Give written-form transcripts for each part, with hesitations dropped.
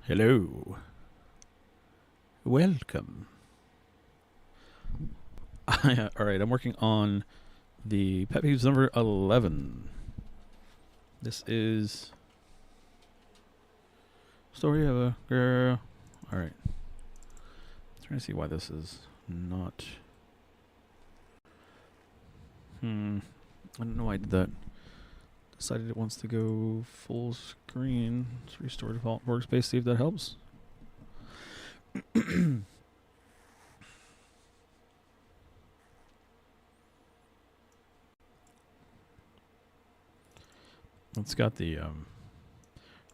Hello. Welcome. Alright, I'm working on the Pet Peeves number 11. This is story of a girl. Alright. Trying to see why this is not... I don't know why I did that. Decided it wants to go full screen. Let's restore default workspace, see if that helps. It's got the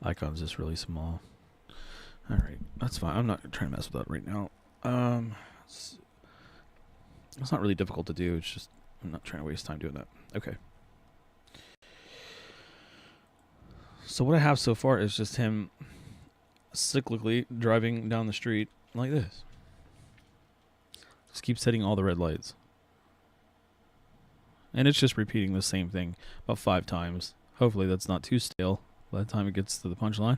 icons just really small. Alright, that's fine. I'm not trying to mess with that right now. It's not really difficult to do. It's just I'm not trying to waste time doing that. Okay. So what I have so far is just him cyclically driving down the street like this. Just keeps hitting all the red lights. And it's just repeating the same thing about 5 times. Hopefully that's not too stale by the time it gets to the punchline.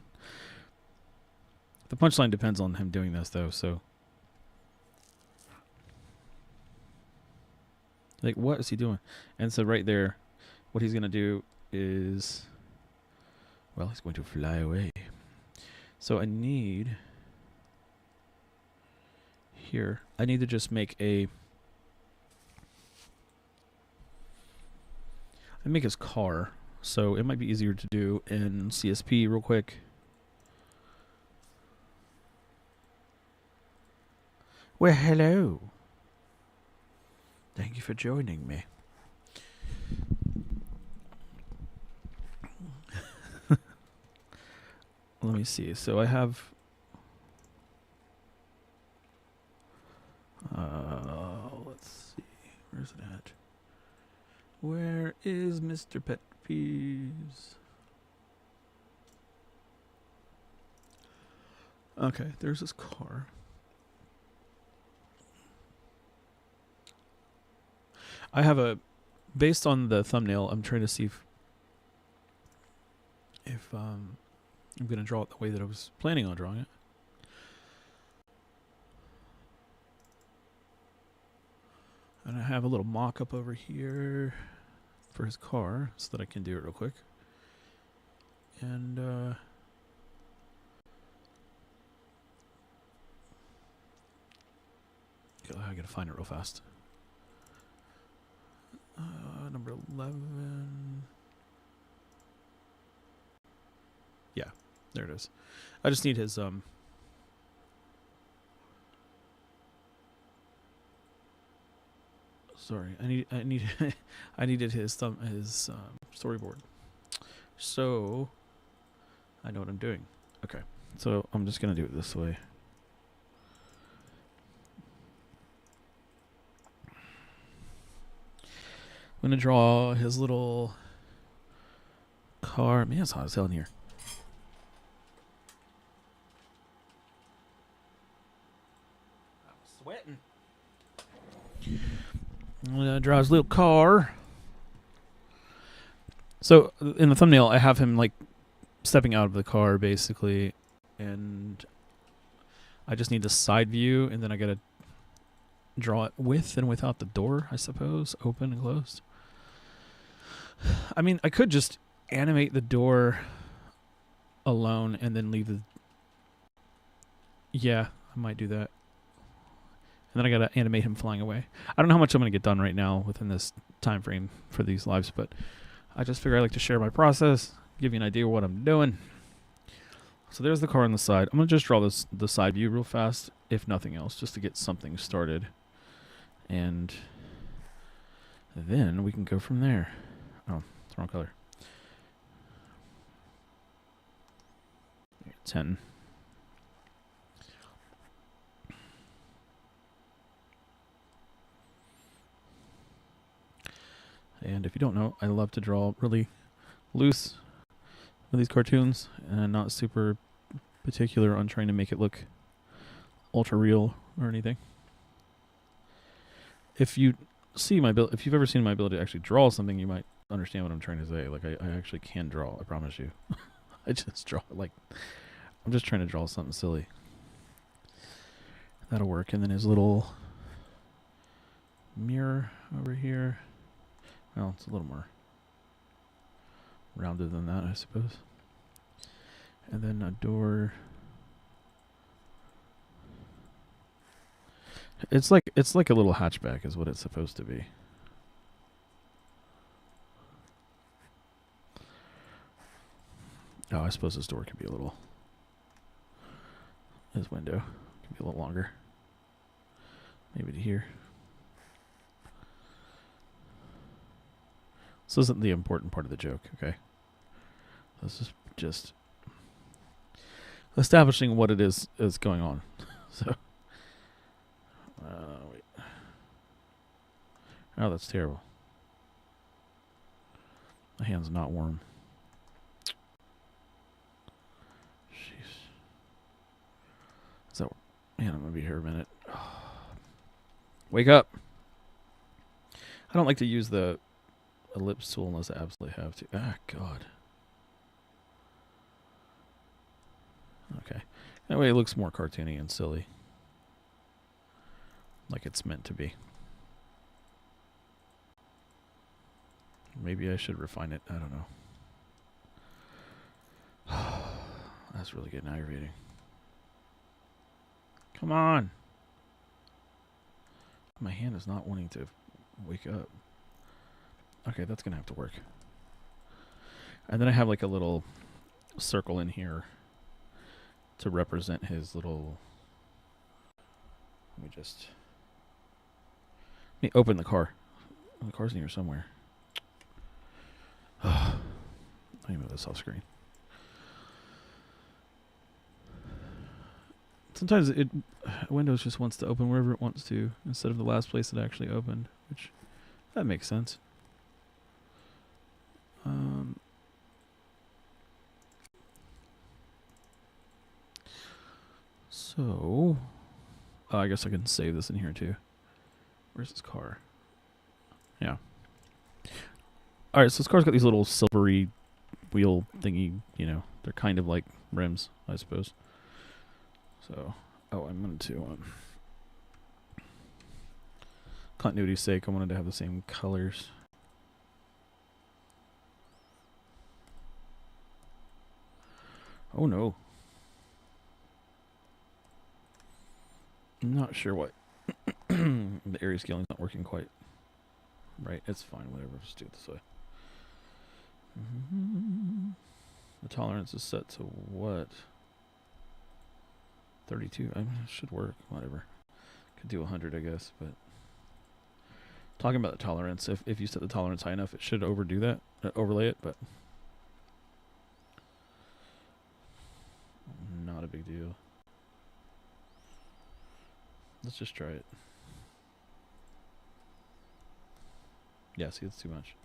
The punchline depends on him doing this though, so... Like, what is he doing? And so right there, what he's going to do is... Well, he's going to fly away. So I need... Here, I need to just make a... I make his car, so it might be easier to do in CSP real quick. Well, hello. Thank you for joining me. Let me see. So I have... let's see. Where's it at? Where is Mr. Pet Peeves? Okay, there's this car. I have a... Based on the thumbnail, I'm trying to see if I'm going to draw it the way that I was planning on drawing it. And I have a little mock-up over here for his car so that I can do it real quick. And I gotta find it real fast. Number 11. Yeah, there it is. I just need his sorry, I needed his storyboard. So I know what I'm doing. Okay, so I'm just gonna do it this way. I'm gonna draw his little car. Man, it's hot as hell in here. I'm sweating. I'm gonna draw his little car. So in the thumbnail, I have him like stepping out of the car basically, and I just need the side view, and then I gotta draw it with and without the door, I suppose, open and closed. I mean, I could just animate the door alone and then leave the... Yeah, I might do that. And then I gotta animate him flying away. I don't know how much I'm gonna get done right now within this time frame for these lives, but I just figure I like to share my process, give you an idea of what I'm doing. So there's the car on the side. I'm gonna just draw the side view real fast, if nothing else, just to get something started. And then we can go from there. Oh, it's the wrong color. 10. And if you don't know, I love to draw really loose with these cartoons and not super particular on trying to make it look ultra real or anything. If you see my if you've ever seen my ability to actually draw something, you might understand what I'm trying to say. Like I actually can draw, I promise you. I just draw like I'm just trying to draw something silly. That'll work. And then his little mirror over here. Well, it's a little more rounded than that, I suppose. And then a door. It's like a little hatchback is what it's supposed to be. Oh, I suppose this door could be a little. This window could be a little longer. Maybe to here. This isn't the important part of the joke, okay? This is just establishing what it is going on. So, wait. Oh, that's terrible. My hand's not warm. Jeez. So, man, I'm gonna be here a minute. Wake up! I don't like to use the ellipse tool unless I absolutely have to. Ah, God. Okay. That way it looks more cartoony and silly. Like it's meant to be. Maybe I should refine it. I don't know. That's really getting aggravating. Come on! My hand is not wanting to wake up. Okay, that's gonna have to work. And then I have like a little circle in here to represent his little. Let me open the car. The car's in here somewhere. Let me move this off screen. Sometimes Windows just wants to open wherever it wants to instead of the last place it actually opened, which that makes sense. So, I guess I can save this in here too. Where's this car? Yeah. All right, so this car's got these little silvery wheel thingy, you know, they're kind of like rims, I suppose. So, oh, I wanted to, continuity's sake, I wanted to have the same colors. Oh no. I'm not sure what. The area scaling's not working quite right. It's fine, whatever. Just do it this way. The tolerance is set to what? 32. I mean, it should work. Whatever. Could do 100, I guess. But talking about the tolerance, if you set the tolerance high enough, it should overdo that, overlay it. But not a big deal. Let's just try it. Yeah, see, it's too much.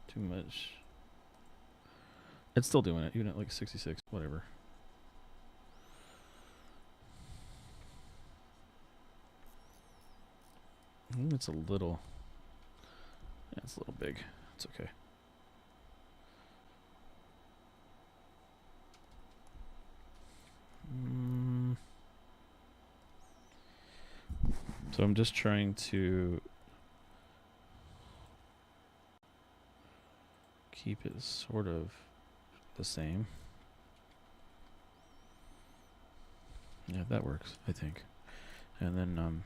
Too much. It's still doing it, even at like 66, whatever. It's a little... Yeah, it's a little big. It's okay. So I'm just trying to keep it sort of the same. Yeah, that works, I think. And then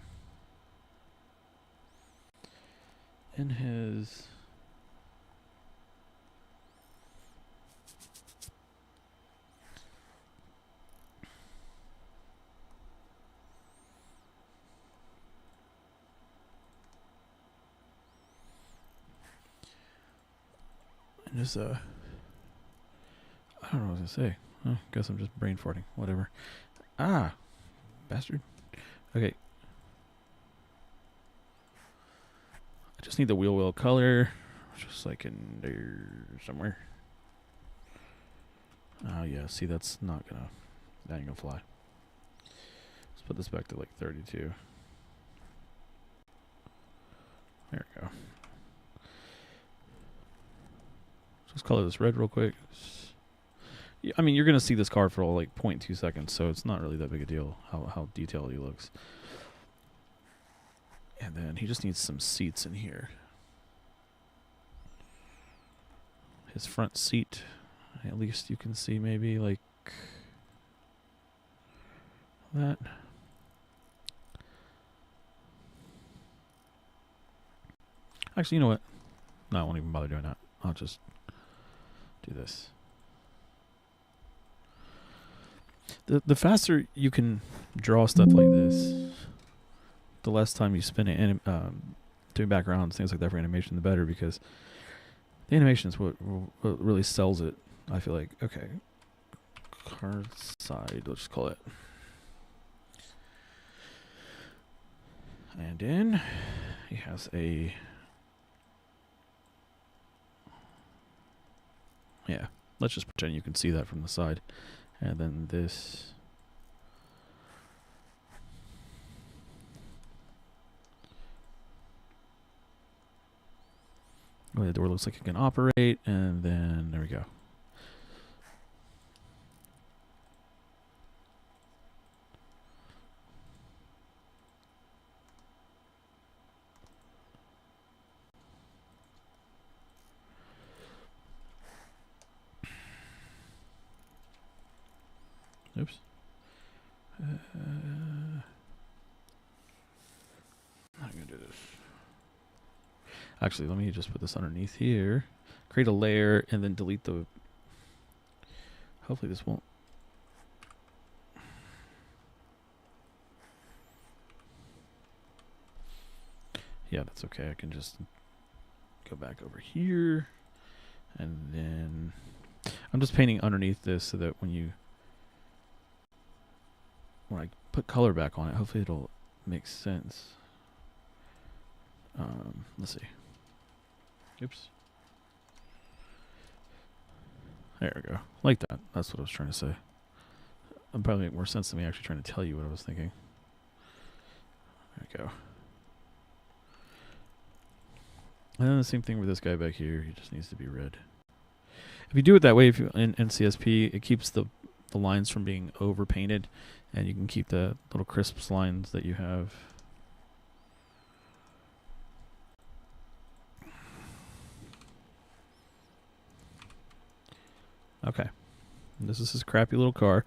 in his I don't know what to say. Guess I'm just brain farting. Whatever. Ah, bastard. Okay. I just need the wheel color, just like in there somewhere. Oh yeah, see, that ain't gonna fly. Let's put this back to like 32. There we go. Let's color this red real quick. I mean, you're gonna see this car for like 0.2 seconds, so it's not really that big a deal how detailed he looks. And then he just needs some seats in here. His front seat, at least you can see maybe like that. Actually, you know what? No, I won't even bother doing that. I'll just do this. The faster you can draw stuff like this, the less time you spend in doing backgrounds, things like that for animation, the better, because the animation is what really sells it, I feel like. Okay. Car side, let's just call it. And in, he has a... Yeah, let's just pretend you can see that from the side. And then this... Oh, the door looks like it can operate, and then there we go. Oops. I'm gonna do this. Actually, let me just put this underneath here. Create a layer and then delete the... Hopefully this won't... Yeah, that's okay. I can just go back over here. And then... I'm just painting underneath this so that when I put color back on it, hopefully it'll make sense. Let's see. Oops. There we go. Like that. That's what I was trying to say. It'll probably make more sense than me actually trying to tell you what I was thinking. There we go. And then the same thing with this guy back here. He just needs to be red. If you do it that way, if you in CSP, it keeps the lines from being over painted, and you can keep the little crisp lines that you have. Okay. And this is his crappy little car.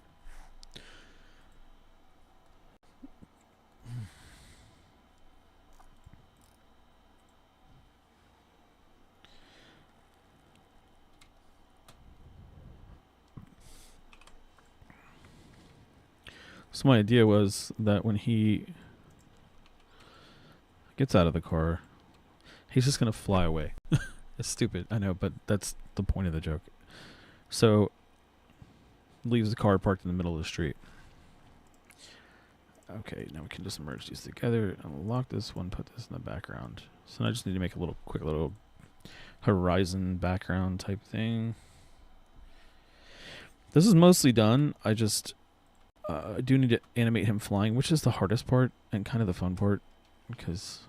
So my idea was that when he gets out of the car, he's just going to fly away. It's stupid, I know, but that's the point of the joke. So, leaves the car parked in the middle of the street. Okay, now we can just merge these together, unlock this one, put this in the background. So now I just need to make a quick little horizon background type thing. This is mostly done. I do need to animate him flying, which is the hardest part and kind of the fun part, because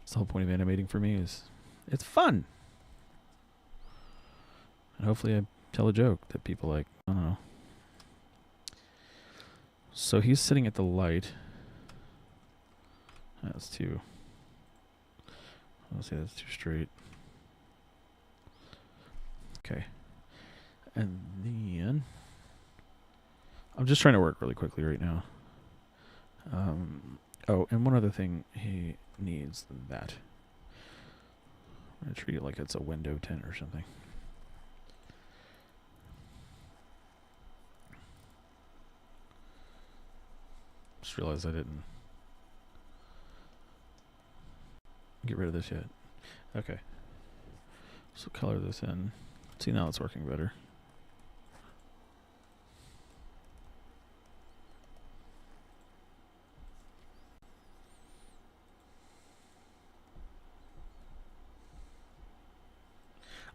that's the whole point of animating for me, is it's fun. And hopefully I tell a joke that people like. I don't know. So he's sitting at the light. That's too... Let's say that's too straight. Okay. And then... I'm just trying to work really quickly right now. Oh, and one other thing he needs that. I'm going to treat it like it's a window tint or something. Just realized I didn't get rid of this yet. Okay. So color this in. See, now it's working better.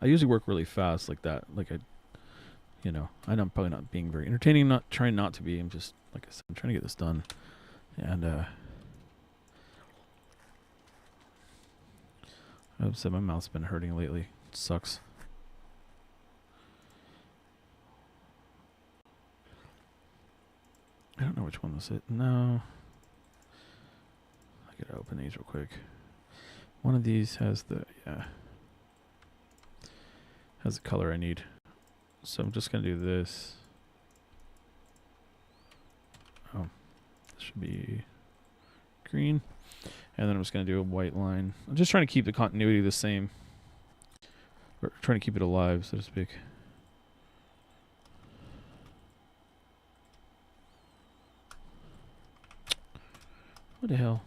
I usually work really fast like that. Like I know I'm probably not being very entertaining, not trying not to be. I'm just, like I said, I'm trying to get this done. And I've said my mouth's been hurting lately. It sucks. which one was it. No. I gotta open these real quick. One of these has the, has the color I need. So I'm just gonna do this. Oh, this should be green. And then I'm just gonna do a white line. I'm just trying to keep the continuity the same. Or trying to keep it alive, so to speak. What the hell?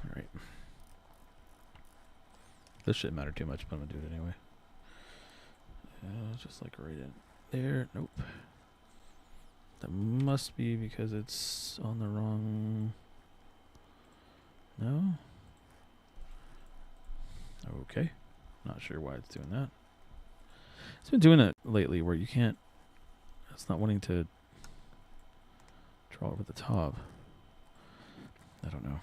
Alright. This shouldn't matter too much, but I'm gonna do it anyway. Just like right in there. Nope. That must be because it's on the wrong... No? Okay. Not sure why it's doing that. It's been doing it lately where you can't... It's not wanting to draw over the top. I don't know.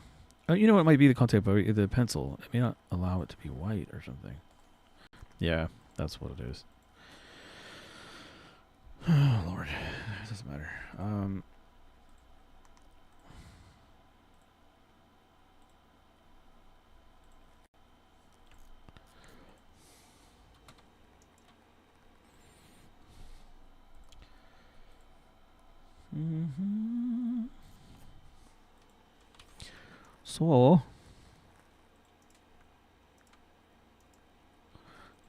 Oh, you know what might be the contact by the pencil? It may not allow it to be white or something. Yeah, that's what it is. Oh, Lord. It doesn't matter. So,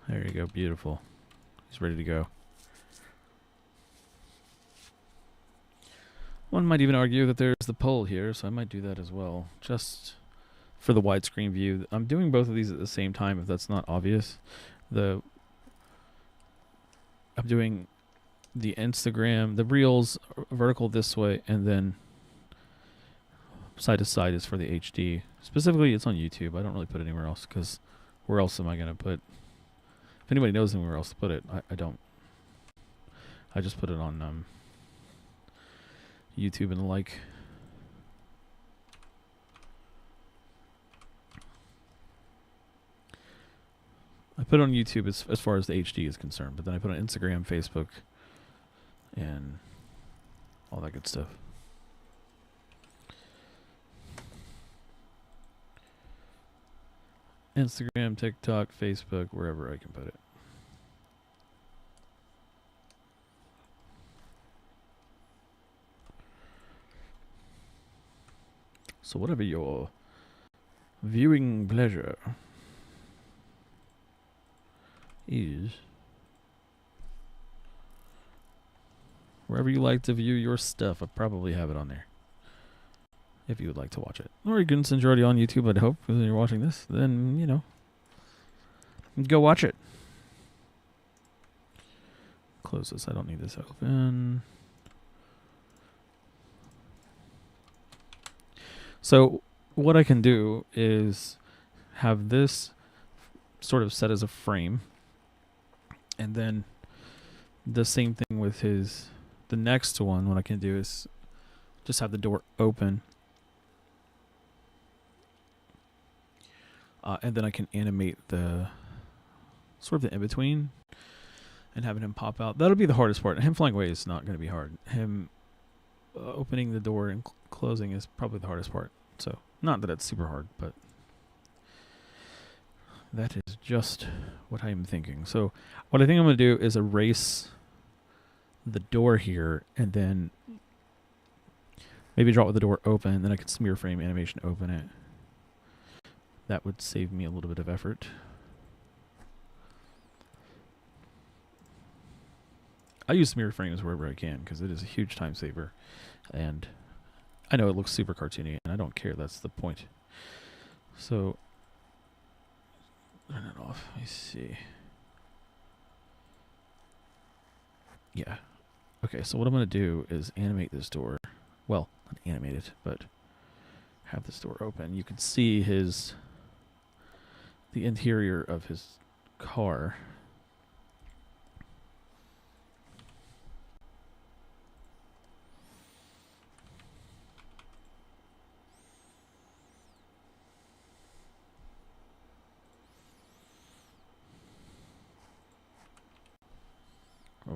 there you go. Beautiful. He's ready to go. One might even argue that there's the pole here, so I might do that as well, just for the widescreen view. I'm doing both of these at the same time, if that's not obvious. I'm doing the Instagram, the Reels vertical this way, and then side to side is for the HD. Specifically, it's on YouTube. I don't really put it anywhere else, because where else am I going to put... If anybody knows anywhere else to put it, I don't. I just put it on YouTube and the like. I put it on YouTube as far as the HD is concerned, but then I put it on Instagram, Facebook, and all that good stuff. Instagram, TikTok, Facebook, wherever I can put it. So whatever your viewing pleasure is, wherever you like to view your stuff, I probably have it on there. If you would like to watch it. Or you can, since you're already on YouTube, I'd hope, because you're watching this, then, you know, go watch it. Close this. I don't need this open. So what I can do is have this sort of set as a frame. And then the same thing with the next one, what I can do is just have the door open. And then I can animate the sort of the in-between and having him pop out. That'll be the hardest part. Him flying away is not going to be hard. Him opening the door and closing is probably the hardest part. So, not that it's super hard, but that is just what I'm thinking. So, what I think I'm going to do is erase the door here and then maybe draw it with the door open, and then I could smear frame animation open it. That would save me a little bit of effort. I use smear frames wherever I can because it is a huge time saver. And I know it looks super cartoony, and I don't care. That's the point. So, turn it off. Let me see. Yeah. Okay, so what I'm going to do is animate this door. Well, not animate it, but have this door open. You can see the interior of his car.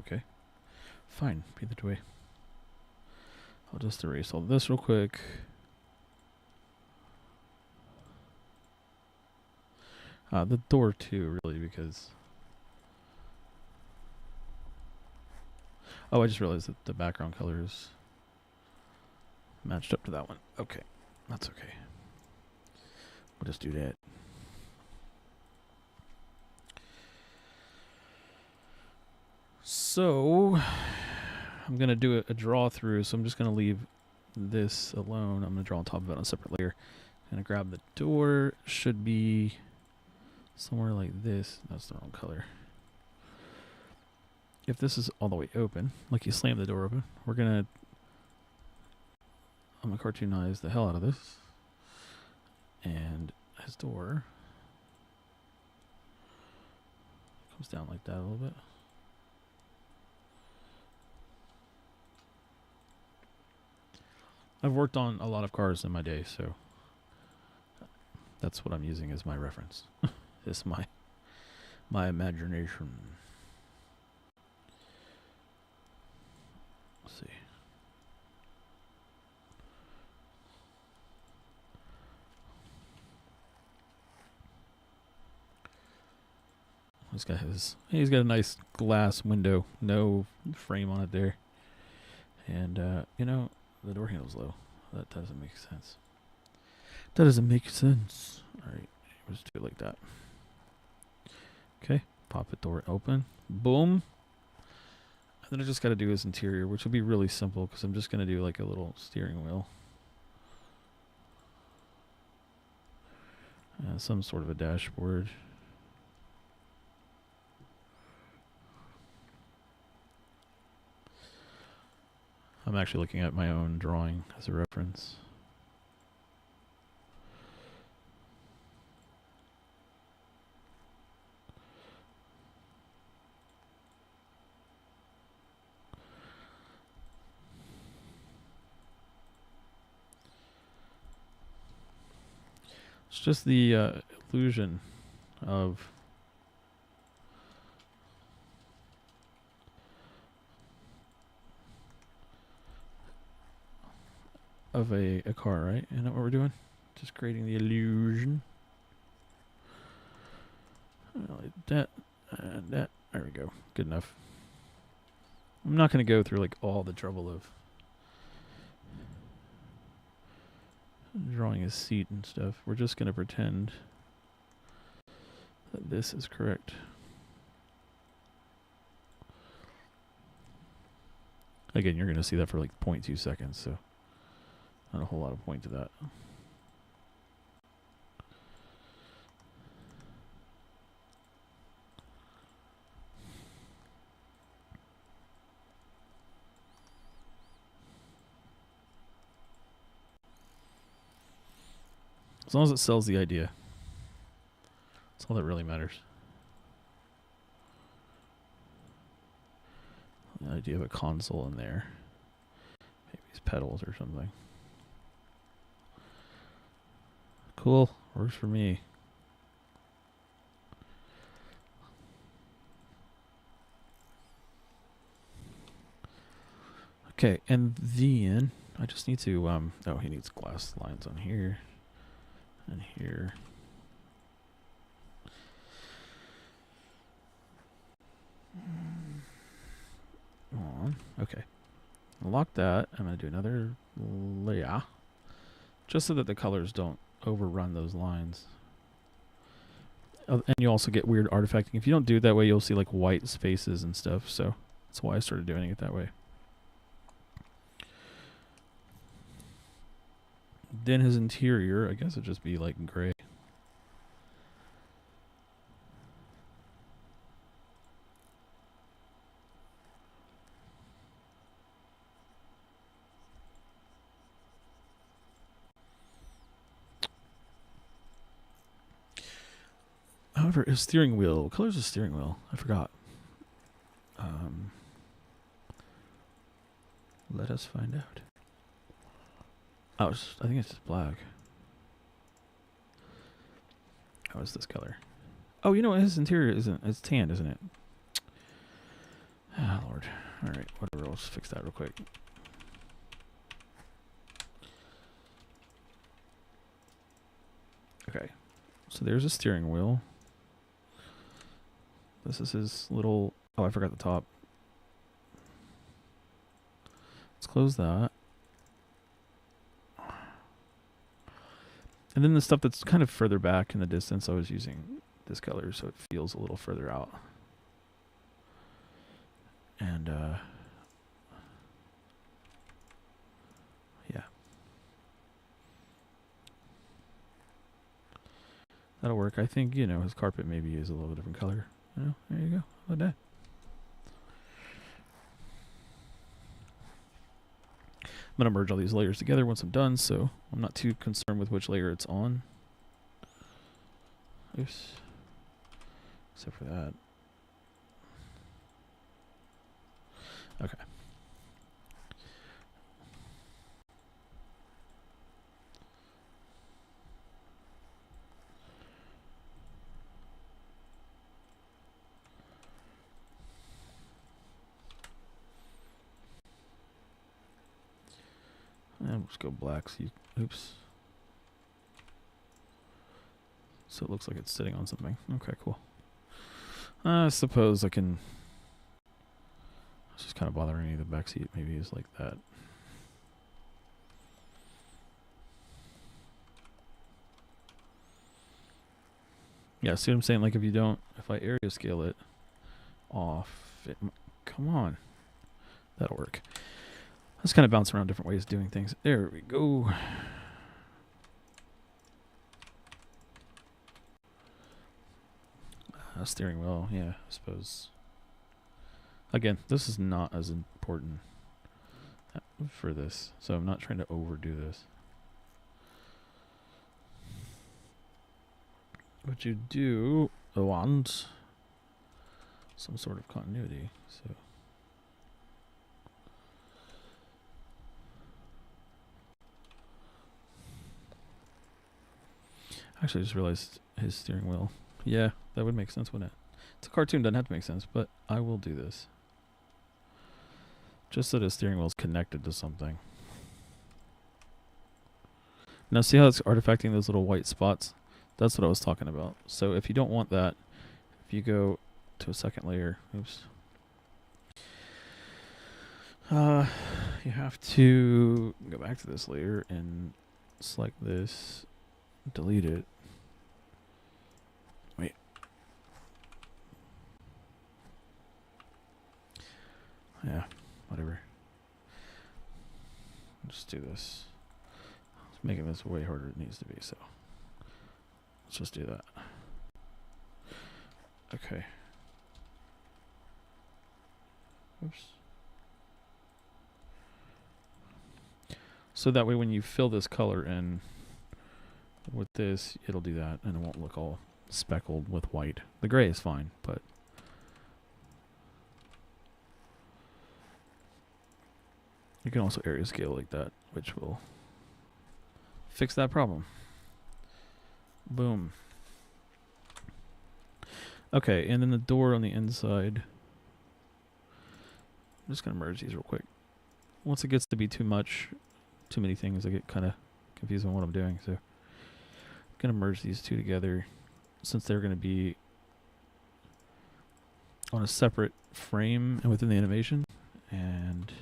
Okay. Fine. Be that way. I'll just erase all this real quick. The door too, really, because... Oh, I just realized that the background color is matched up to that one. Okay. That's okay. We'll just do that. So, I'm going to do a draw through, so I'm just going to leave this alone. I'm going to draw on top of it on a separate layer. I'm going to grab the door. Should be somewhere like this. That's the wrong color. If this is all the way open, like you slam the door open, I'm going to cartoonize the hell out of this. And his door comes down like that a little bit. I've worked on a lot of cars in my day, so that's what I'm using as my reference. It's my imagination. Let's see. This guy he's got a nice glass window, no frame on it there. And, you know, the door handle's low. That doesn't make sense. That doesn't make sense. Alright, let's do it like that. Okay, pop the door open. Boom. And then I just got to do his interior, which will be really simple because I'm just going to do like a little steering wheel. Some sort of a dashboard. I'm actually looking at my own drawing as a reference. It's just the illusion of a car, right? Isn't that what we're doing? Just creating the illusion. Like that and that. There we go. Good enough. I'm not going to go through like all the trouble of drawing a seat and stuff. We're just going to pretend that this is correct. Again, you're going to see that for like 0.2 seconds, so not a whole lot of point to that. As long as it sells the idea. That's all that really matters. The idea of a console in there. Maybe these pedals or something. Cool. Works for me. Okay, and then I just need to oh, he needs glass lines on here and here. On. Okay. Lock that. I'm going to do another layer just so that the colors don't overrun those lines. And you also get weird artifacting. If you don't do it that way, you'll see like white spaces and stuff. So that's why I started doing it that way. Then his interior, I guess it'd just be like gray. However, his steering wheel, what color is his steering wheel? I forgot. Let us find out. Oh, I think it's just black. Oh, it's this color. Oh, you know what? His interior isn't. It's tan, isn't it? Ah, Lord. Alright, whatever, let's fix that real quick. Okay, so there's a steering wheel. This is his little... Oh, I forgot the top. Let's close that. And then the stuff that's kind of further back in the distance, I was using this color so it feels a little further out. And, yeah. That'll work. I think, you know, his carpet maybe is a little different color. You know, there you go. Like that. I'm going to merge all these layers together once I'm done, so I'm not too concerned with which layer it's on. Oops. Except for that. Okay. And we'll just go black. So oops. So it looks like it's sitting on something. Okay, cool. I suppose I can... It's just kind of bothering me. The back seat maybe is like that. Yeah, see what I'm saying? Like if I area scale it off, come on. That'll work. Let's kind of bounce around different ways of doing things. There we go. Steering wheel, yeah, I suppose. Again, this is not as important for this, so I'm not trying to overdo this. But you do want some sort of continuity, so. Actually, I just realized his steering wheel. Yeah, that would make sense, wouldn't it? It's a cartoon, doesn't have to make sense, but I will do this. Just so the steering wheel is connected to something. Now see how it's artifacting those little white spots? That's what I was talking about. So if you don't want that, if you go to a second layer, oops. You have to go back to this layer and select this, delete it. Wait. Yeah, whatever. Just do this. It's making this way harder than it needs to be, so let's just do that. Okay. Oops. So that way when you fill this color in with this, it'll do that and it won't look all speckled with white. The gray is fine, but you can also area scale like that, which will fix that problem. Boom. Okay, and then the door on the inside. I'm just going to merge these real quick. Once it gets to be too many things, I get kind of confused on what I'm doing. So I'm going to merge these two together since they're going to be on a separate frame and within the animation. And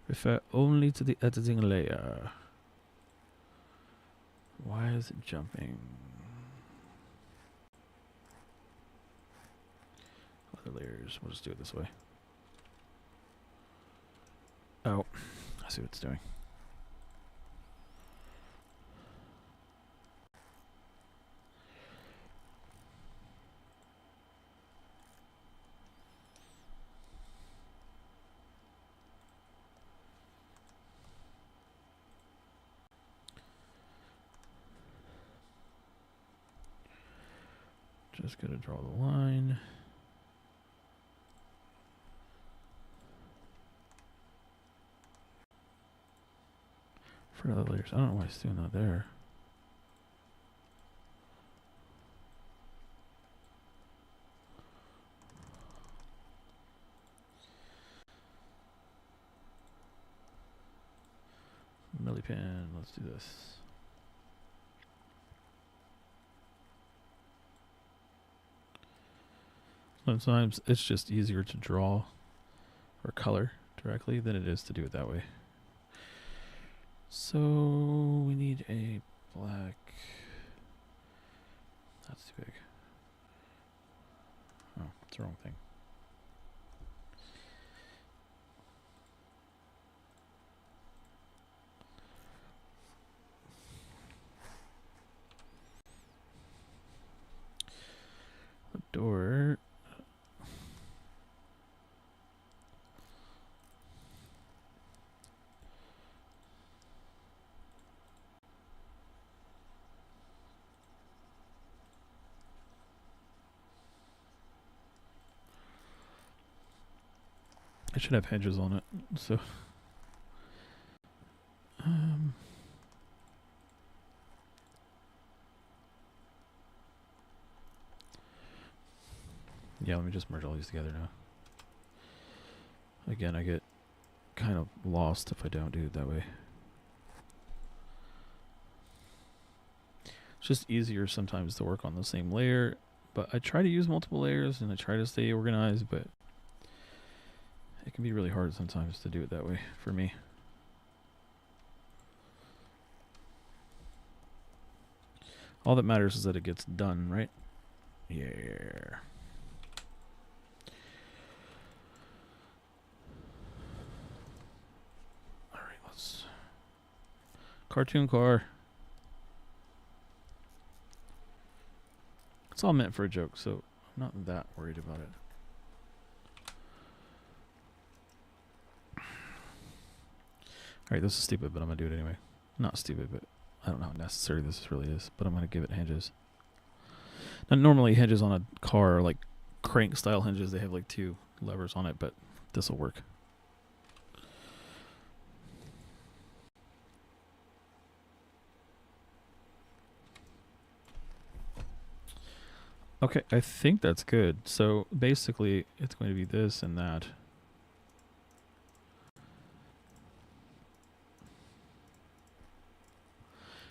refer only to the editing layer. Why is it jumping? Other layers. We'll just do it this way. Oh, I see what it's doing. Just gotta draw the line. For other layers. I don't know why it's doing that there. Millipin, let's do this. Sometimes it's just easier to draw or color directly than it is to do it that way. So we need a black. That's too big. Oh, it's the wrong thing. The door. I should have hinges on it, so yeah, let me just merge all these together now. Again, I get kind of lost if I don't do it that way. It's just easier sometimes to work on the same layer, but I try to use multiple layers and I try to stay organized, but it can be really hard sometimes to do it that way for me. All that matters is that it gets done, right? Yeah. All right, let's cartoon car. It's all meant for a joke, so I'm not that worried about it. Alright, this is stupid, but I'm going to do it anyway. Not stupid, but I don't know how necessary this really is, but I'm going to give it hinges. Now, normally hinges on a car are like crank style hinges. They have like 2 levers on it, but this will work. Okay, I think that's good. So basically, it's going to be this and that.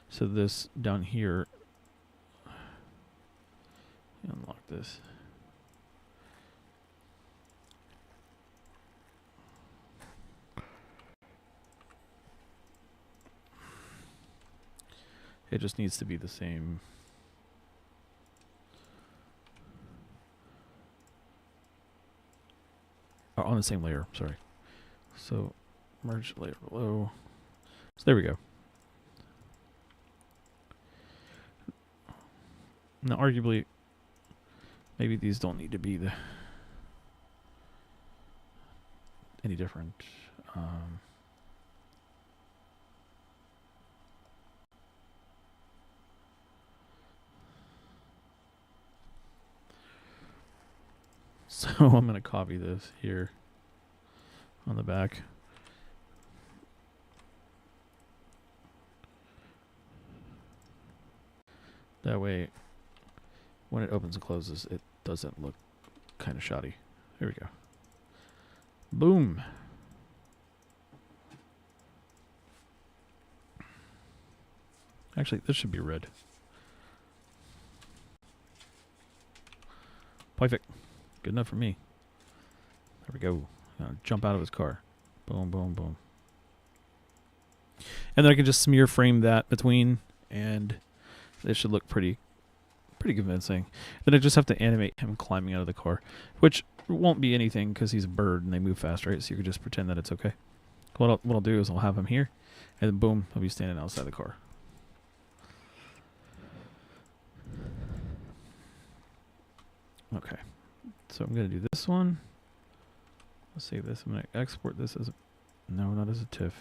So this down here, unlock this. It just needs to be the same. Oh, on the same layer, sorry. So merge layer below. So there we go. Now, arguably, maybe these don't need to be any different. So I'm going to copy this here on the back. That way, when it opens and closes, it doesn't look kind of shoddy. Here we go. Boom. Actually, this should be red. Perfect. Good enough for me. There we go. Jump out of his car. Boom, boom, boom. And then I can just smear frame that between, and it should look pretty convincing. Then I just have to animate him climbing out of the car, which won't be anything because he's a bird and they move fast, right? So you can just pretend that it's okay. What I'll do is I'll have him here, and then boom, he'll be standing outside the car. Okay, so I'm going to do this one. Let's save this. I'm going to export this as a... No, not as a TIFF.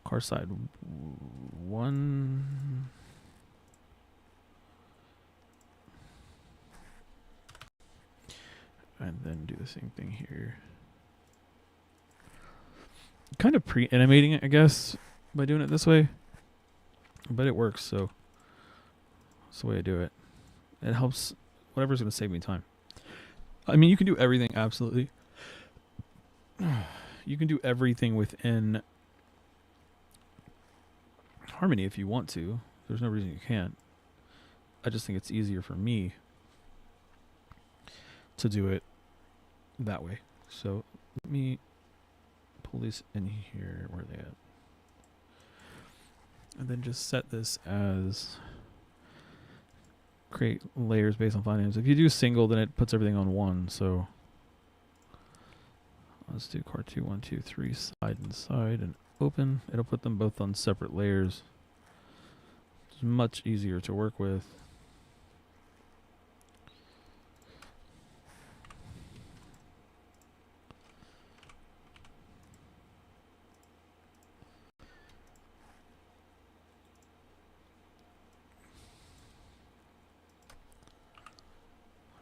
Car side 1. And then do the same thing here. kind of pre-animating it, I guess, by doing it this way. But it works, so that's the way I do it. It helps whatever's going to save me time. I mean, you can do everything, absolutely. You can do everything within Harmony if you want to. There's no reason you can't. I just think it's easier for me to do it that way. So let me pull these in here. Where are they at? And then just set this as create layers based on file names. If you do single, then it puts everything on one. So let's do car 2, 1, 2, 3, side and side and open. It'll put them both on separate layers. It's much easier to work with.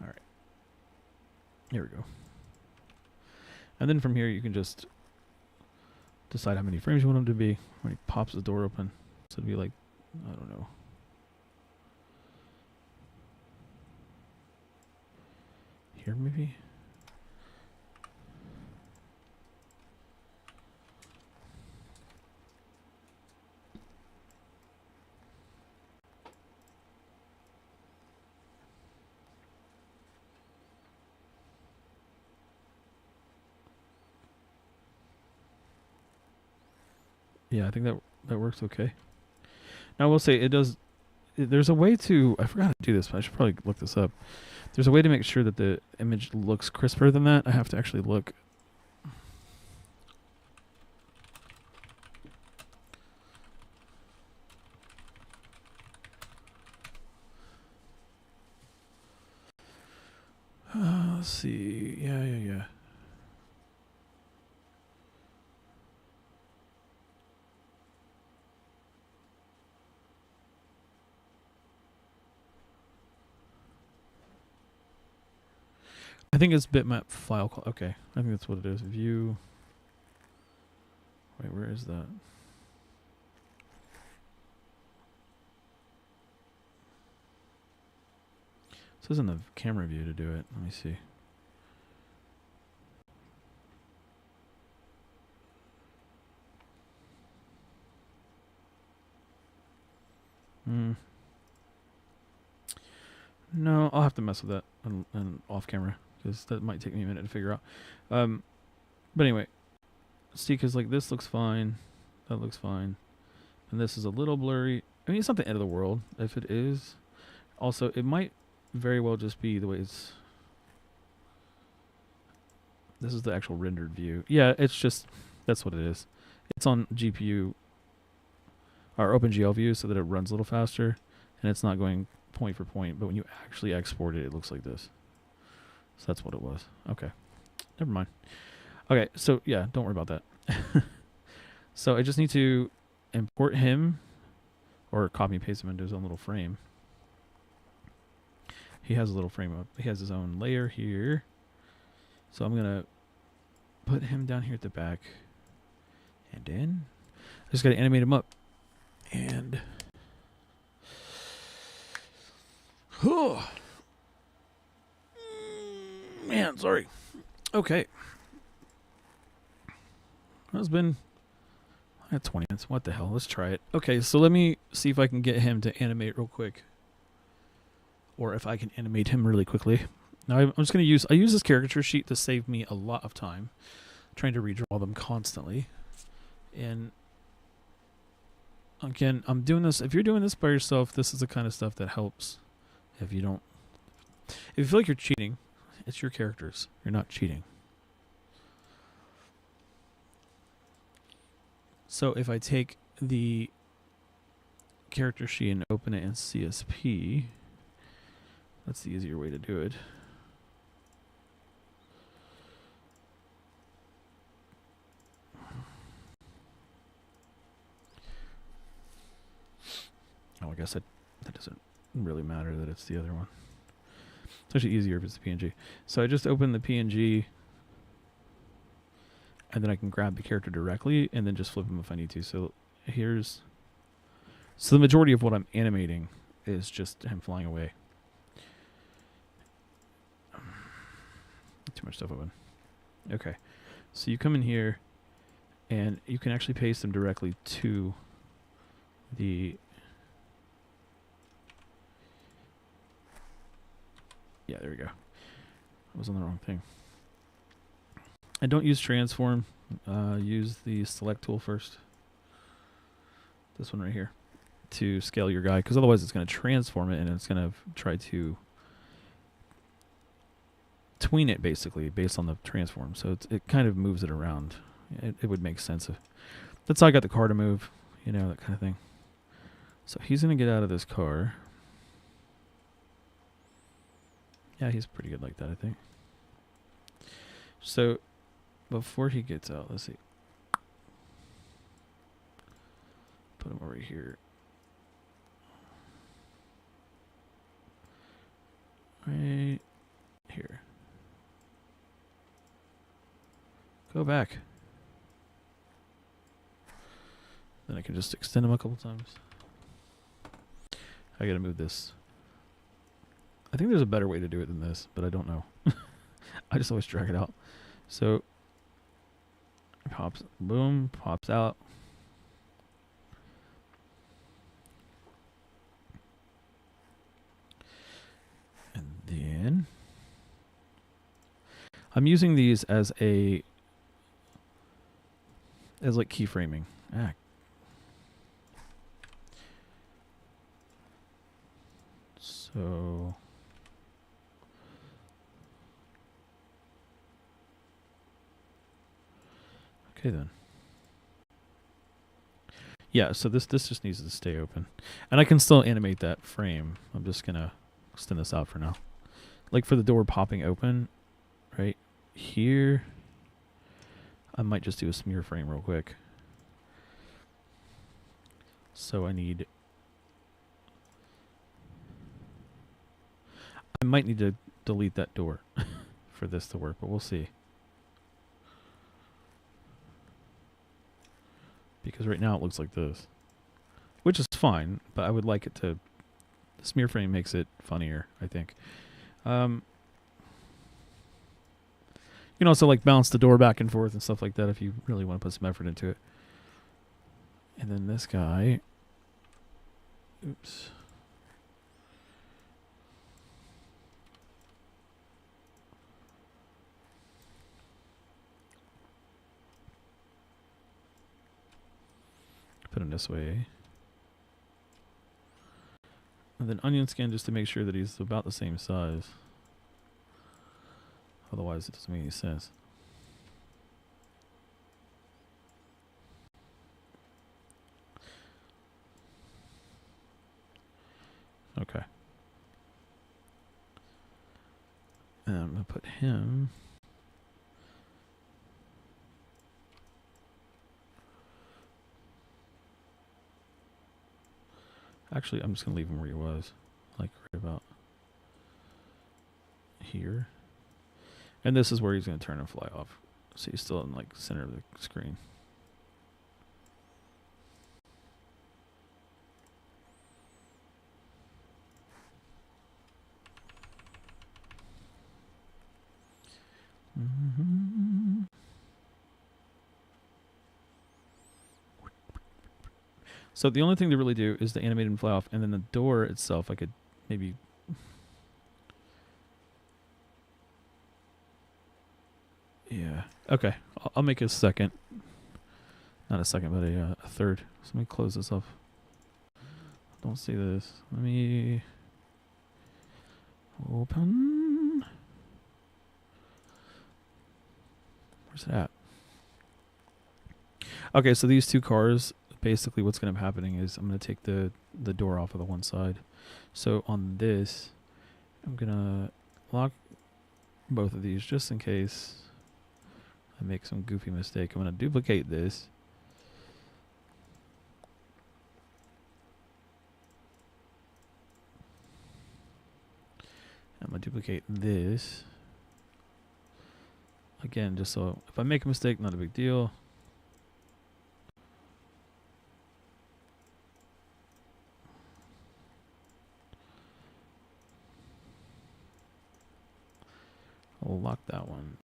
All right. Here we go. And then from here, you can just decide how many frames you want them to be. When he pops the door open. So it'd be like, I don't know. Here, maybe? Yeah, I think that works okay. Now, I will say, it does... There's a way to... I forgot to do this, but I should probably look this up. There's a way to make sure that the image looks crisper than that. I have to actually look. Let's see. Yeah. I think it's bitmap file call. Okay, I think that's what it is. View. Wait, where is that? It says in the camera view to do it. Let me see. No, I'll have to mess with that and off camera, because that might take me a minute to figure out. But anyway, see, because like this looks fine, that looks fine, and this is a little blurry. I mean, it's not the end of the world if it is. Also, it might very well just be the way it's... This is the actual rendered view. Yeah, it's just... That's what it is. It's on GPU or OpenGL view so that it runs a little faster, and it's not going point for point, but when you actually export it, it looks like this. So that's what it was. Okay. Never mind. Okay, so yeah, don't worry about that. So I just need to import him, or copy and paste him into his own little frame. He has a little frame up. He has his own layer here. So I'm going to put him down here at the back. And then I just got to animate him up. And... Man, sorry. Okay. That's been... I got 20 minutes. What the hell? Let's try it. Okay, so let me see if I can get him to animate real quick. Or if I can animate him really quickly. Now I'm just going to use... I use this caricature sheet to save me a lot of time. Trying to redraw them constantly. And... Again, I'm doing this... If you're doing this by yourself, this is the kind of stuff that helps. If you don't... If you feel like you're cheating, it's your characters. You're not cheating. So if I take the character sheet and open it in CSP, that's the easier way to do it. Oh, I guess that doesn't really matter that it's the other one. It's actually easier if it's the PNG. So I just opened the PNG, and then I can grab the character directly and then just flip him if I need to. So so the majority of what I'm animating is just him flying away. Too much stuff open. Okay, so you come in here and you can actually paste them directly to the yeah, there we go. I was on the wrong thing. And don't use transform. Use the select tool first. This one right here. To scale your guy, because otherwise it's going to transform it and it's going to try to tween it basically based on the transform. So it kind of moves it around. It would make sense. That's how I got the car to move, you know, that kind of thing. So he's going to get out of this car. Yeah, he's pretty good like that, I think. So before he gets out, let's see. Put him over here. Right here. Go back. Then I can just extend him a couple times. I gotta move this. I think there's a better way to do it than this, but I don't know. I just always drag it out. So, pops, boom, pops out. And then I'm using these as like keyframing. So okay then. Yeah, so this just needs to stay open. And I can still animate that frame. I'm just gonna extend this out for now. Like for the door popping open, right here, I might just do a smear frame real quick. So I might need to delete that door for this to work, but we'll see. Because right now it looks like this, which is fine, but I would like it to, the smear frame makes it funnier, I think. You can also like bounce the door back and forth and stuff like that if you really want to put some effort into it. And then this guy, oops. Put him this way. And then onion skin just to make sure that he's about the same size. Otherwise it doesn't make any sense. Okay. And I'm going to put him. Actually, I'm just going to leave him where he was. Like right about here. And this is where he's going to turn and fly off. So he's still in like the center of the screen. Mm-hmm. So the only thing to really do is to animate and fly off, and then the door itself I could maybe yeah. Okay. I'll make a second. Not a second, but a third. So let me close this off. Don't see this. Let me open. Where's it at? Okay, so these two cars, basically what's going to be happening is I'm going to take the door off of the one side. So on this, I'm going to lock both of these just in case I make some goofy mistake. I'm going to duplicate this. I'm going to duplicate this. Again, just so if I make a mistake, not a big deal. I'll lock that one.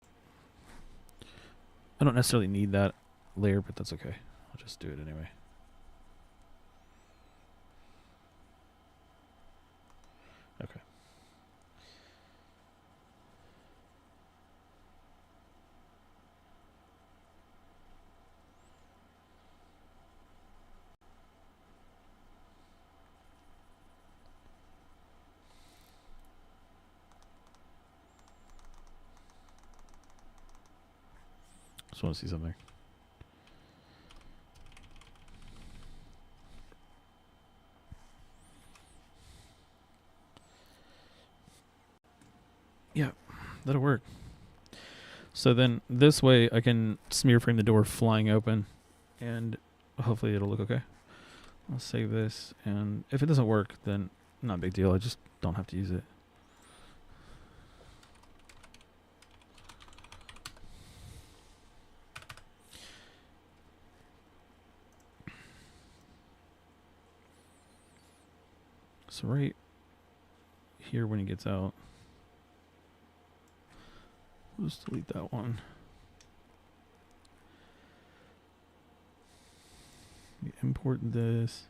I don't necessarily need that layer, but that's okay. I'll just do it anyway. Okay. Just want to see something. Yeah, that'll work. So then this way I can smear frame the door flying open, and hopefully it'll look okay. I'll save this, and if it doesn't work, then not a big deal. I just don't have to use it. So right here when he gets out, we'll just delete that one. We import this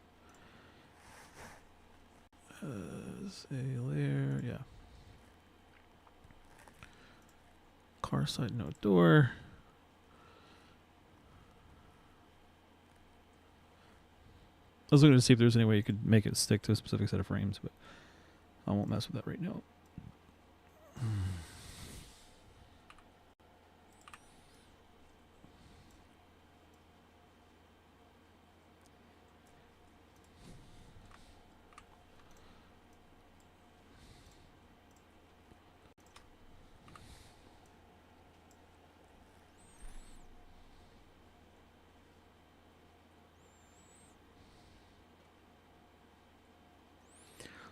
as a layer, yeah. Car side, no door. I was looking to see if there's any way you could make it stick to a specific set of frames, but I won't mess with that right now.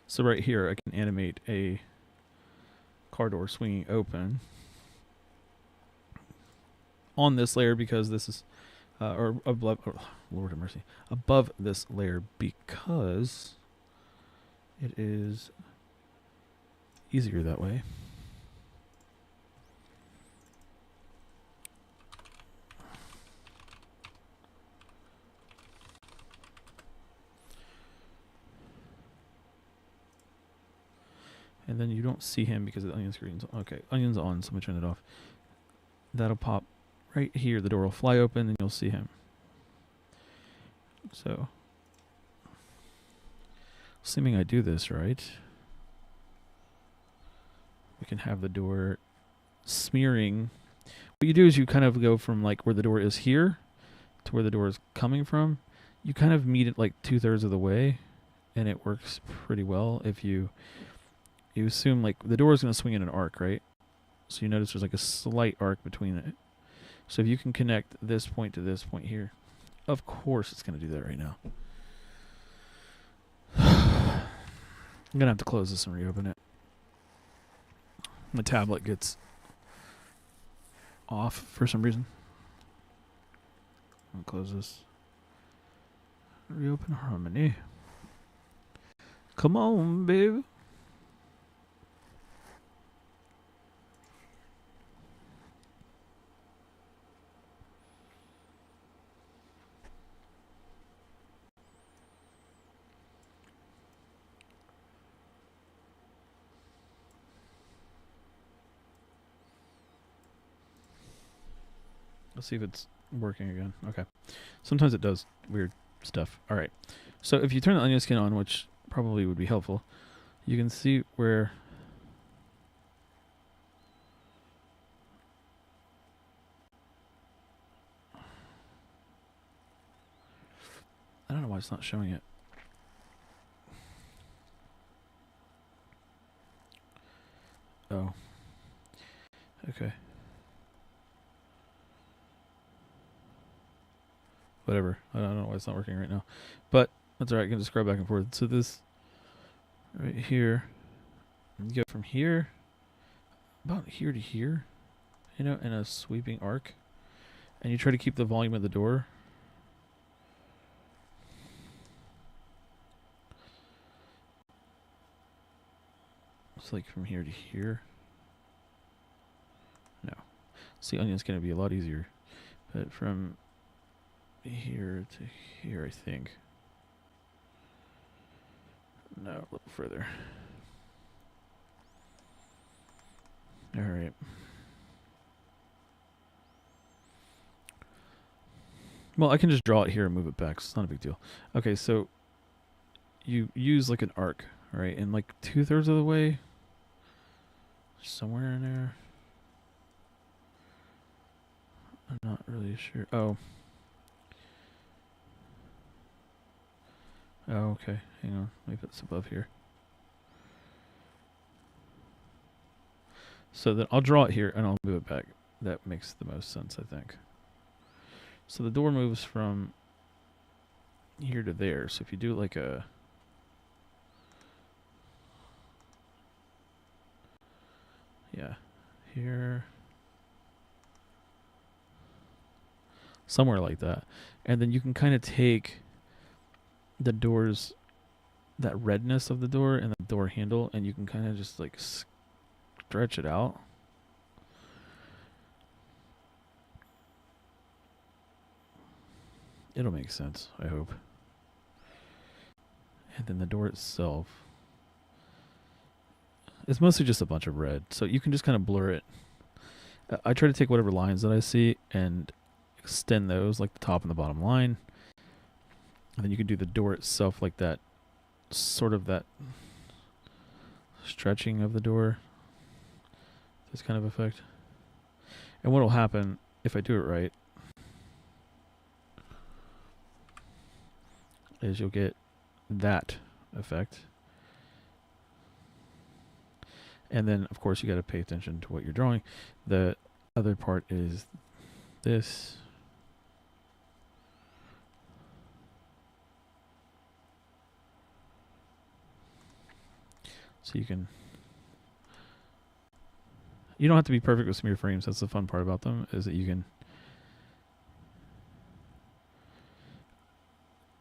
So right here, I can animate a car door swinging open on this layer because this is, or above, oh, Lord have mercy, above this layer because it is easier that way. And then you don't see him because the onion screen's on. Okay, onion's on, so I'm gonna turn it off. That'll pop right here. The door will fly open and you'll see him. So, assuming I do this right, we can have the door smearing. What you do is you kind of go from like where the door is here to where the door is coming from. You kind of meet it like 2/3 of the way, and it works pretty well if you assume like the door is going to swing in an arc, right? So you notice there's like a slight arc between it. So if you can connect this point to this point here, of course it's going to do that right now. I'm going to have to close this and reopen it. My tablet gets off for some reason. I'll close this. Reopen Harmony. Come on, baby. Let's see if it's working again. Okay. Sometimes it does weird stuff. All right. So if you turn the onion skin on, which probably would be helpful, you can see where I don't know why it's not showing it. Oh. Okay. Whatever. I don't know why it's not working right now. But that's alright. I can just scroll back and forth. So this right here, you go from here, about here to here, you know, in a sweeping arc, and you try to keep the volume of the door. It's like from here to here. No. See, onion's going to be a lot easier. But from here to here, I think. No, a little further. All right. Well, I can just draw it here and move it back. So it's not a big deal. Okay, so you use like an arc, right? And like 2/3 of the way, somewhere in there. I'm not really sure. Oh. Oh, okay. Hang on. Maybe it's above here. So then I'll draw it here and I'll move it back. That makes the most sense, I think. So the door moves from here to there. So if you do like a... Yeah. Here. Somewhere like that. And then you can kind of take the doors, that redness of the door and the door handle, and you can kind of just like stretch it out. It'll make sense, I hope. And then the door itself is mostly just a bunch of red, so you can just kind of blur it. I try to take whatever lines that I see and extend those, like the top and the bottom line. And then you can do the door itself like that, sort of that stretching of the door. This kind of effect. And what will happen if I do it right is you'll get that effect. And then, of course, you got to pay attention to what you're drawing. The other part is this. So you can... You don't have to be perfect with smear frames. That's the fun part about them, is that you can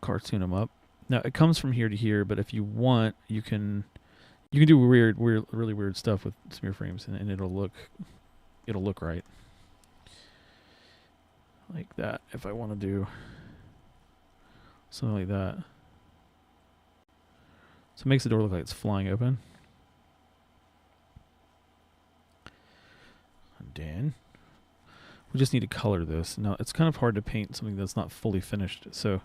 cartoon them up. Now, it comes from here to here, but if you want, you can do really weird stuff with smear frames, and it'll look right. Like that, if I want to do something like that. So it makes the door look like it's flying open. And then we just need to color this. Now, it's kind of hard to paint something that's not fully finished, so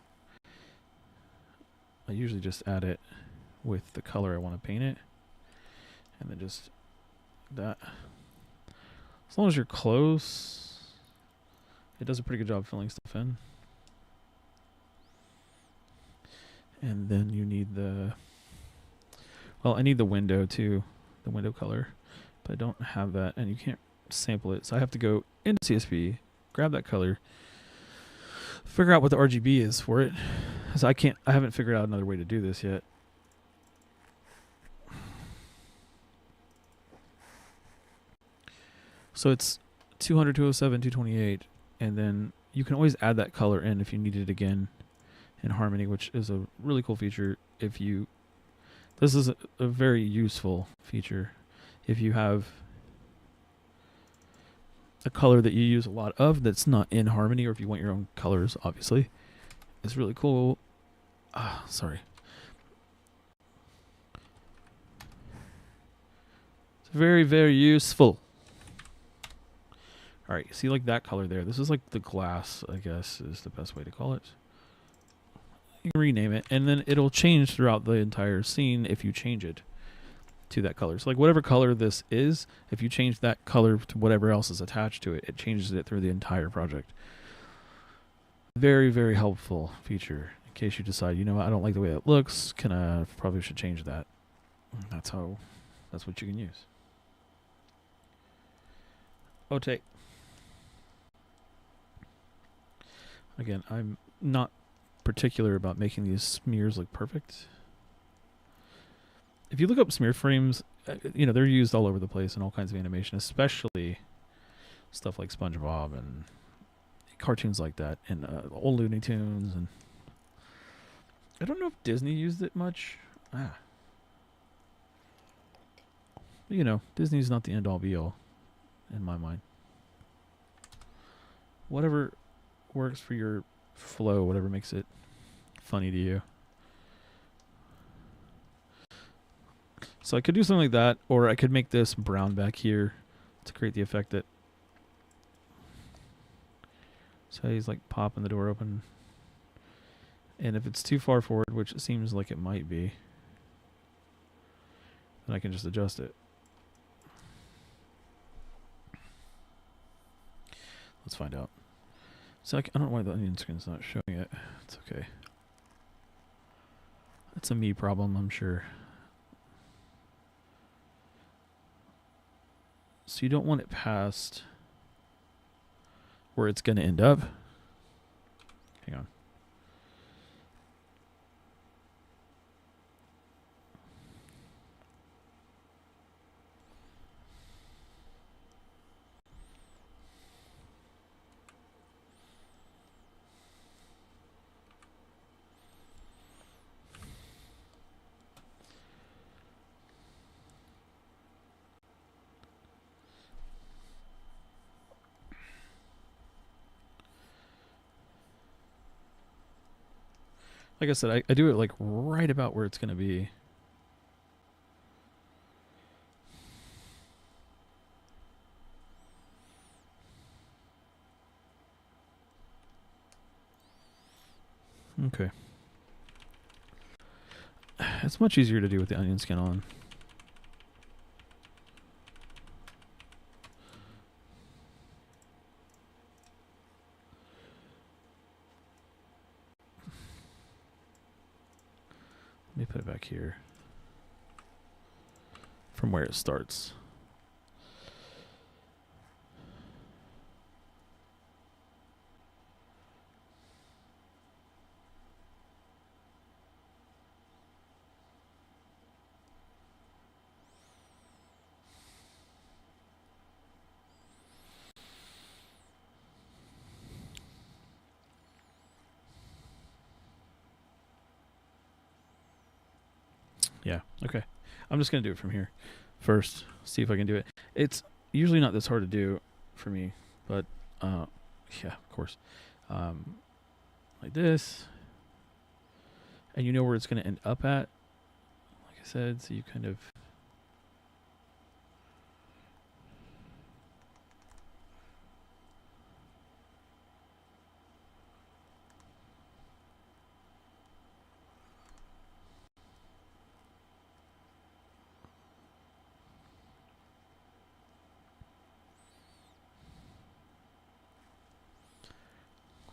I usually just add it with the color I want to paint it. And then just that. As long as you're close, it does a pretty good job filling stuff in. And then you need the... Well, I need the window too, the window color. But I don't have that, and you can't sample it. So I have to go into CSV, grab that color, figure out what the RGB is for it. Because I haven't figured out another way to do this yet. So it's 200, 207, 228, and then you can always add that color in if you need it again in Harmony, which is a really cool feature. This is a very useful feature if you have a color that you use a lot of that's not in Harmony, or if you want your own colors, obviously. It's really cool. Sorry. It's very, very useful. All right, see like that color there? This is like the glass, I guess, is the best way to call it. You can rename it, and then it'll change throughout the entire scene if you change it to that color. So like whatever color this is, if you change that color to whatever else is attached to it, it changes it through the entire project. Very, very helpful feature in case you decide, you know what, I don't like the way it looks, probably should change that. That's what you can use. Okay. Again, I'm not particular about making these smears look perfect. If you look up smear frames, they're used all over the place in all kinds of animation, especially stuff like SpongeBob and cartoons like that, and old Looney Tunes, and I don't know if Disney used it much. You know, Disney's not the end all be all in my mind. Whatever works for your flow, whatever makes it funny to you. So I could do something like that, or I could make this brown back here to create the effect that. So he's like popping the door open. And if it's too far forward, which it seems like it might be, then I can just adjust it. Let's find out. So I don't know why the onion skin's not showing it. It's okay. That's a me problem, I'm sure. So you don't want it past where it's going to end up. Hang on. Like I said, I do it like right about where it's going to be. Okay. It's much easier to do with the onion skin on. Let me put it back here from where it starts. Yeah, okay. I'm just going to do it from here first, see if I can do it. It's usually not this hard to do for me, but yeah, of course. Like this. And you know where it's going to end up at, like I said, so you kind of...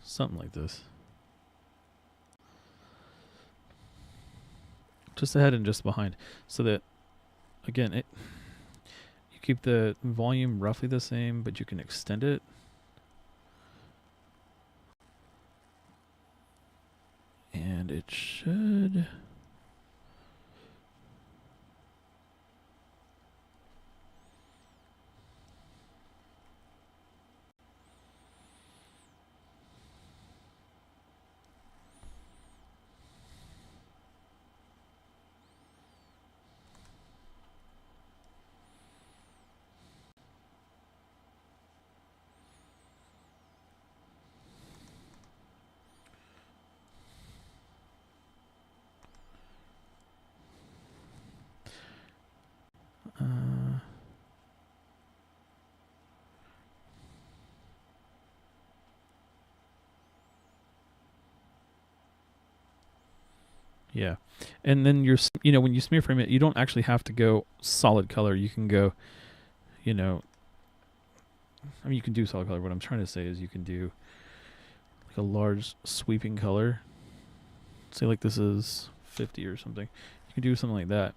something like this. Just ahead and just behind, so that, again, you keep the volume roughly the same, but you can extend it. And it should... yeah. And then when you smear frame it, you don't actually have to go solid color. You can go, I mean, you can do solid color. What I'm trying to say is you can do like a large sweeping color. Say like this is 50 or something. You can do something like that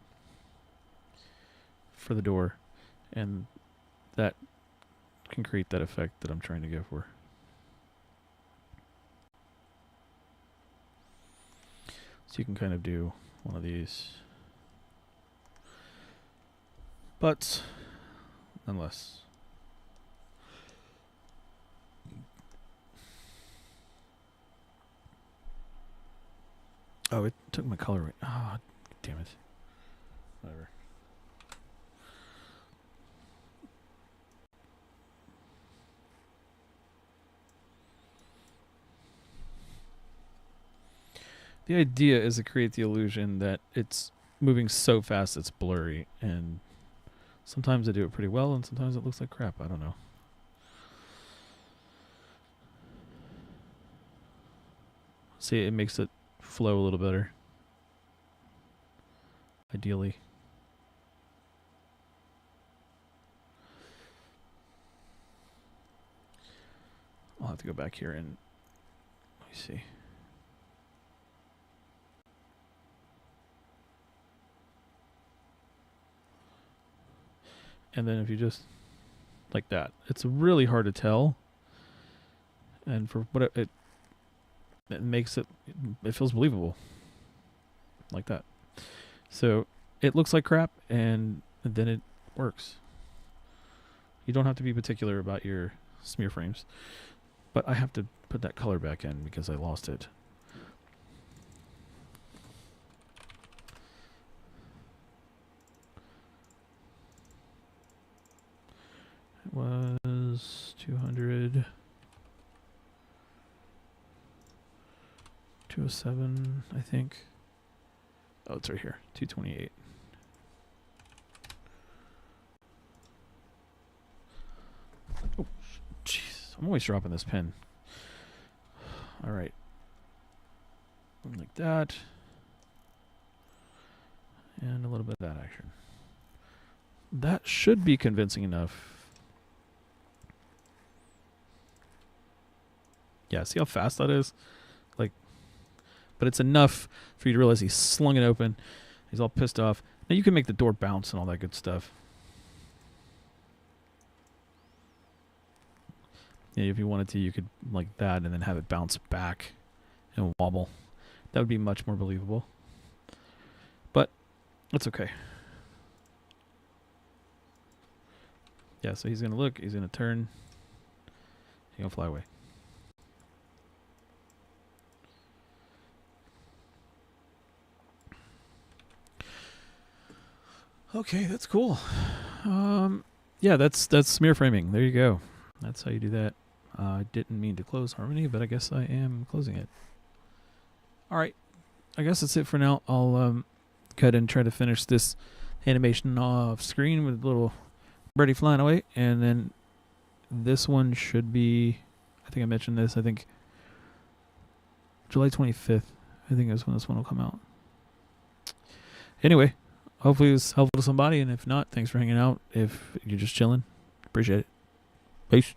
for the door, and that can create that effect that I'm trying to go for. So you can kind of do one of these. But nonetheless, Oh, it took my color away. Oh, damn it. Whatever. The idea is to create the illusion that it's moving so fast it's blurry, and sometimes I do it pretty well, and sometimes it looks like crap. I don't know. See, it makes it flow a little better. Ideally. I'll have to go back here and let me see. And then if you just like that, it's really hard to tell. And for what it makes it feels believable. Like that. So it looks like crap, and then it works. You don't have to be particular about your smear frames. But I have to put that color back in because I lost it. It was 200, 207, I think. Oh, it's right here, 228. Oh, jeez, I'm always dropping this pen. All right, like that, and a little bit of that action. That should be convincing enough. Yeah, see how fast that is? Like, but it's enough for you to realize he slung it open. He's all pissed off. Now you can make the door bounce and all that good stuff. Yeah, if you wanted to, you could like that and then have it bounce back and wobble. That would be much more believable. But that's okay. Yeah, so he's going to look. He's going to turn. He's going to fly away. Okay, that's cool. Yeah, that's smear framing. There you go. That's how you do that. I didn't mean to close Harmony, but I guess I am closing it. All right. I guess that's it for now. I'll go ahead and try to finish this animation off screen with a little birdie flying away. And then this one should be, I think I mentioned this, I think July 25th. I think that's when this one will come out. Anyway, hopefully it was helpful to somebody. And if not, thanks for hanging out. If you're just chilling, appreciate it. Peace.